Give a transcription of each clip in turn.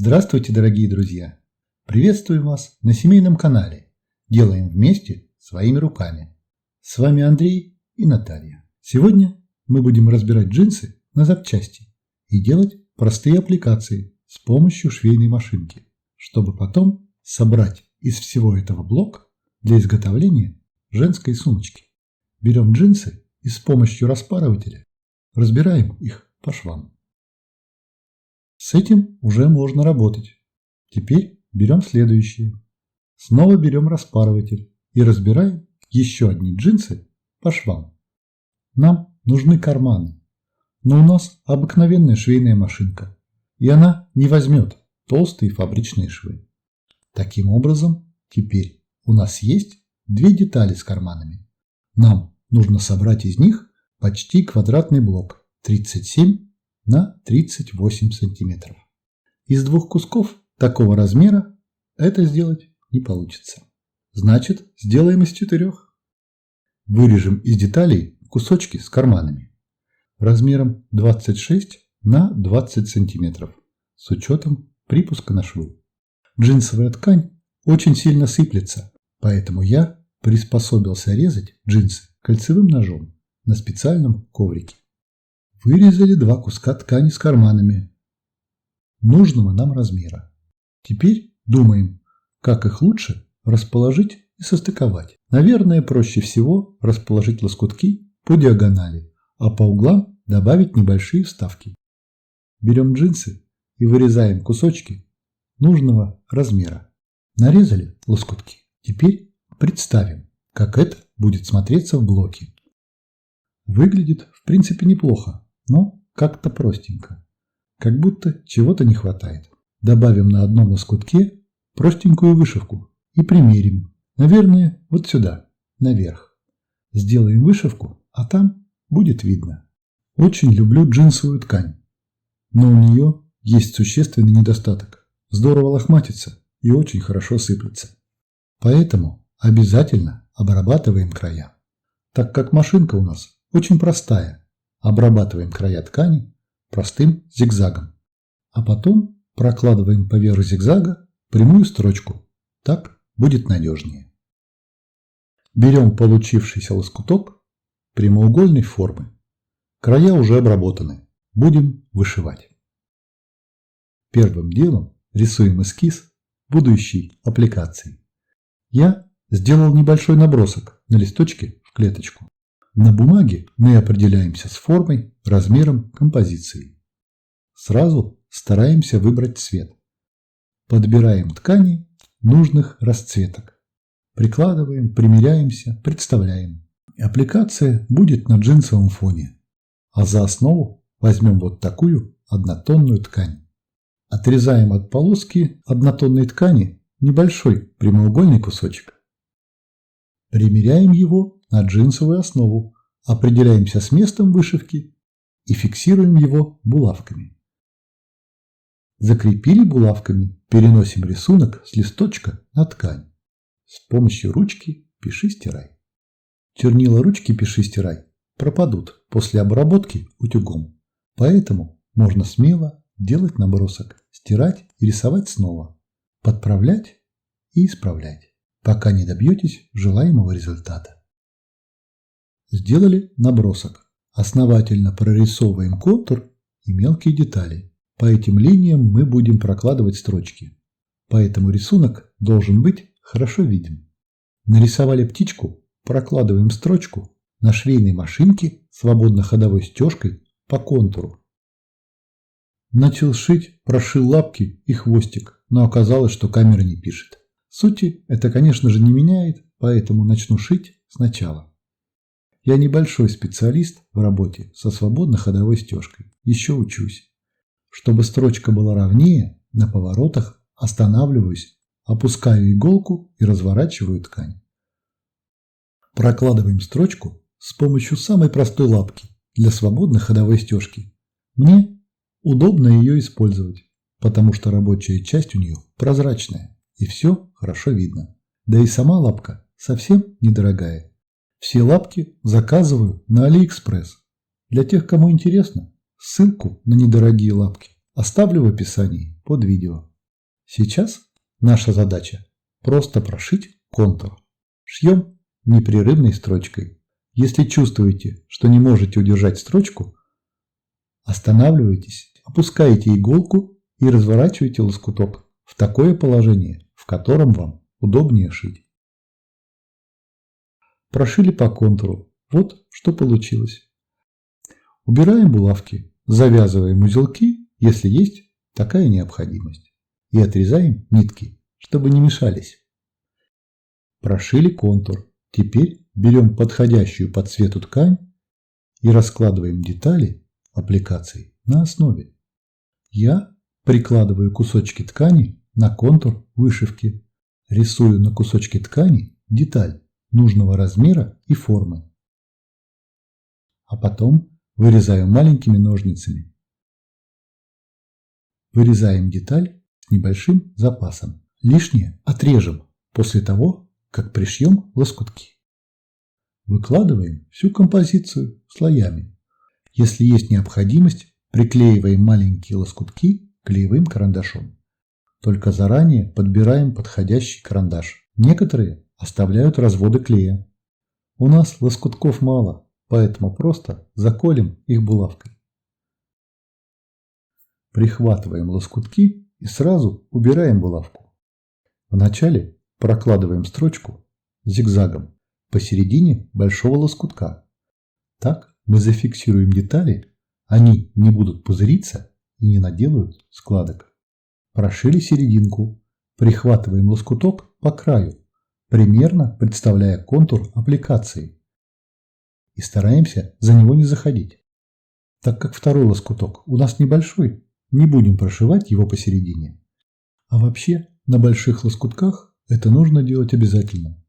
Здравствуйте, дорогие друзья! Приветствуем вас на семейном канале «Делаем вместе своими руками». С вами Андрей и Наталья. Сегодня мы будем разбирать джинсы на запчасти и делать простые аппликации с помощью швейной машинки, чтобы потом собрать из всего этого блок для изготовления женской сумочки. Берем джинсы и с помощью распарывателя разбираем их по швам. С этим уже можно работать. Теперь берем следующее. Снова берем распарыватель и разбираем еще одни джинсы по швам. Нам нужны карманы, но у нас обыкновенная швейная машинка, и она не возьмет толстые фабричные швы. Таким образом, теперь у нас есть две детали с карманами. Нам нужно собрать из них почти квадратный блок 37 на 38 сантиметров. Из двух кусков такого размера это сделать не получится. Значит, сделаем из 4. Вырежем из деталей кусочки с карманами размером 26 на 20 сантиметров с учетом припуска на швы. Джинсовая ткань очень сильно сыплется, поэтому я приспособился резать джинсы кольцевым ножом на специальном коврике. Вырезали 2 куска ткани с карманами нужного нам размера. Теперь думаем, как их лучше расположить и состыковать. Наверное, проще всего расположить лоскутки по диагонали, а по углам добавить небольшие вставки. Берем джинсы и вырезаем кусочки нужного размера. Нарезали лоскутки. Теперь представим, как это будет смотреться в блоке. Выглядит, в принципе, неплохо, но как-то простенько. Как будто чего-то не хватает. Добавим на одном лоскутке простенькую вышивку и примерим. Наверное, вот сюда, наверх. Сделаем вышивку, а там будет видно. Очень люблю джинсовую ткань, но у нее есть существенный недостаток. Здорово лохматится и очень хорошо сыплется. Поэтому обязательно обрабатываем края. Так как машинка у нас очень простая, обрабатываем края ткани простым зигзагом, а потом прокладываем поверх зигзага прямую строчку. Так будет надежнее. Берем получившийся лоскуток прямоугольной формы. Края уже обработаны. Будем вышивать. Первым делом рисуем эскиз будущей аппликации. Я сделал небольшой набросок на листочке в клеточку. На бумаге мы определяемся с формой, размером, композицией. Сразу стараемся выбрать цвет. Подбираем ткани нужных расцветок. Прикладываем, примеряемся, представляем. Аппликация будет на джинсовом фоне. А за основу возьмем вот такую однотонную ткань. Отрезаем от полоски однотонной ткани небольшой прямоугольный кусочек. Примеряем его на джинсовую основу, определяемся с местом вышивки и фиксируем его булавками. Закрепили булавками, переносим рисунок с листочка на ткань. С помощью ручки пиши-стирай. Чернила ручки пиши-стирай пропадут после обработки утюгом, поэтому можно смело делать набросок, стирать и рисовать снова, подправлять и исправлять, пока не добьетесь желаемого результата. Сделали набросок. Основательно прорисовываем контур и мелкие детали. По этим линиям мы будем прокладывать строчки. Поэтому рисунок должен быть хорошо виден. Нарисовали птичку, прокладываем строчку на швейной машинке свободно ходовой стежкой по контуру. Начал шить, прошил лапки и хвостик, но оказалось, что камера не пишет. Сути это, конечно же, не меняет, поэтому начну шить сначала. Я небольшой специалист в работе со свободно ходовой стежкой. Еще учусь. Чтобы строчка была ровнее, на поворотах останавливаюсь, опускаю иголку и разворачиваю ткань. Прокладываем строчку с помощью самой простой лапки для свободной ходовой стежки. Мне удобно ее использовать, потому что рабочая часть у нее прозрачная и все хорошо видно. Да и сама лапка совсем недорогая. Все лапки заказываю на AliExpress. Для тех, кому интересно, ссылку на недорогие лапки оставлю в описании под видео. Сейчас наша задача просто прошить контур. Шьем непрерывной строчкой. Если чувствуете, что не можете удержать строчку, останавливайтесь, опускаете иголку и разворачиваете лоскуток в такое положение, в котором вам удобнее шить. Прошили по контуру. Вот что получилось. Убираем булавки, завязываем узелки, если есть такая необходимость, и отрезаем нитки, чтобы не мешались. Прошили контур. Теперь берем подходящую по цвету ткань и раскладываем детали аппликаций на основе. Я прикладываю кусочки ткани на контур вышивки, рисую на кусочке ткани деталь нужного размера и формы, а потом вырезаю маленькими ножницами. Вырезаем деталь с небольшим запасом. Лишнее отрежем после того, как пришьем лоскутки. Выкладываем всю композицию слоями. Если есть необходимость, приклеиваем маленькие лоскутки клеевым карандашом. Только заранее подбираем подходящий карандаш. Некоторые оставляют разводы клея. У нас лоскутков мало, поэтому просто заколем их булавкой. Прихватываем лоскутки и сразу убираем булавку. Вначале прокладываем строчку зигзагом посередине большого лоскутка. Так мы зафиксируем детали, они не будут пузыриться и не наделают складок. Прошили серединку, прихватываем лоскуток по краю, примерно представляя контур аппликации, и стараемся за него не заходить. Так как второй лоскуток у нас небольшой, не будем прошивать его посередине. А вообще на больших лоскутках это нужно делать обязательно.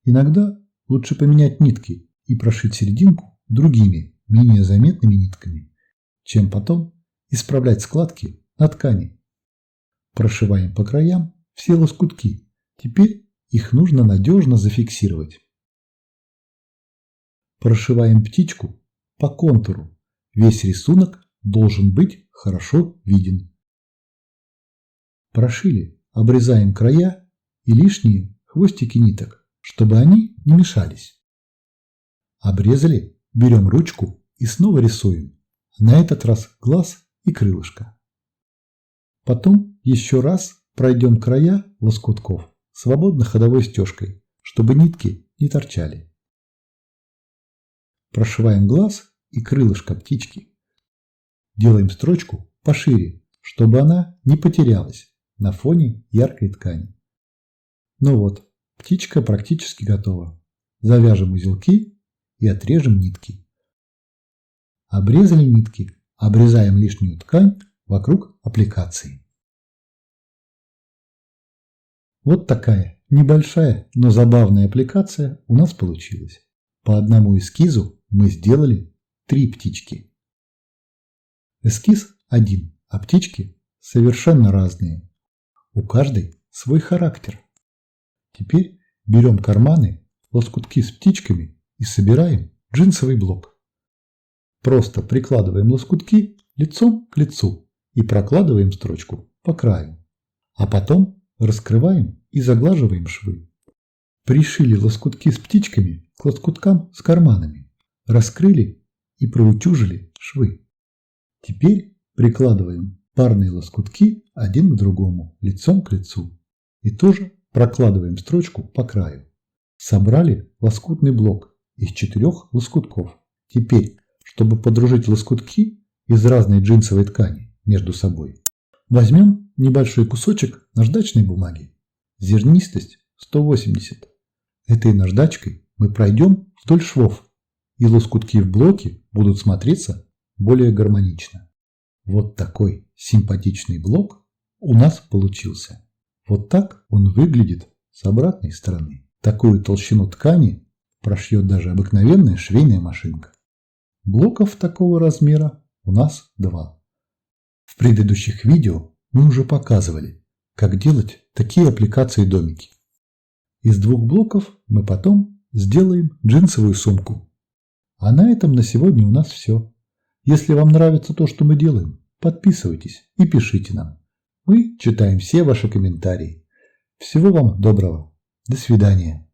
Иногда лучше поменять нитки и прошить серединку другими, менее заметными нитками, чем потом исправлять складки на ткани. Прошиваем по краям все лоскутки. Теперь их нужно надежно зафиксировать. Прошиваем птичку по контуру. Весь рисунок должен быть хорошо виден. Прошили, обрезаем края и лишние хвостики ниток, чтобы они не мешались. Обрезали, берем ручку и снова рисуем. На этот раз глаз и крылышко. Потом еще раз пройдем края лоскутков свободно ходовой стежкой, чтобы нитки не торчали. Прошиваем глаз и крылышко птички. Делаем строчку пошире, чтобы она не потерялась на фоне яркой ткани. Ну вот, птичка практически готова. Завяжем узелки и отрежем нитки. Обрезали нитки, обрезаем лишнюю ткань вокруг аппликации. Вот такая небольшая, но забавная аппликация у нас получилась. По одному эскизу мы сделали 3 птички. Эскиз один, а птички совершенно разные. У каждой свой характер. Теперь берем карманы, лоскутки с птичками и собираем джинсовый блок. Просто прикладываем лоскутки лицом к лицу и прокладываем строчку по краю. А потом раскрываем и заглаживаем швы. Пришили лоскутки с птичками к лоскуткам с карманами. Раскрыли и проутюжили швы. Теперь прикладываем парные лоскутки один к другому, лицом к лицу. И тоже прокладываем строчку по краю. Собрали лоскутный блок из 4 лоскутков. Теперь, чтобы подружить лоскутки из разной джинсовой ткани между собой, возьмем небольшой кусочек наждачной бумаги. Зернистость 180. Этой наждачкой мы пройдем вдоль швов, и лоскутки в блоке будут смотреться более гармонично. Вот такой симпатичный блок у нас получился. Вот так он выглядит с обратной стороны. Такую толщину ткани прошьет даже обыкновенная швейная машинка. Блоков такого размера у нас 2. В предыдущих видео мы уже показывали, как делать такие аппликации-домики. Из 2 блоков мы потом сделаем джинсовую сумку. А на этом на сегодня у нас все. Если вам нравится то, что мы делаем, подписывайтесь и пишите нам. Мы читаем все ваши комментарии. Всего вам доброго. До свидания.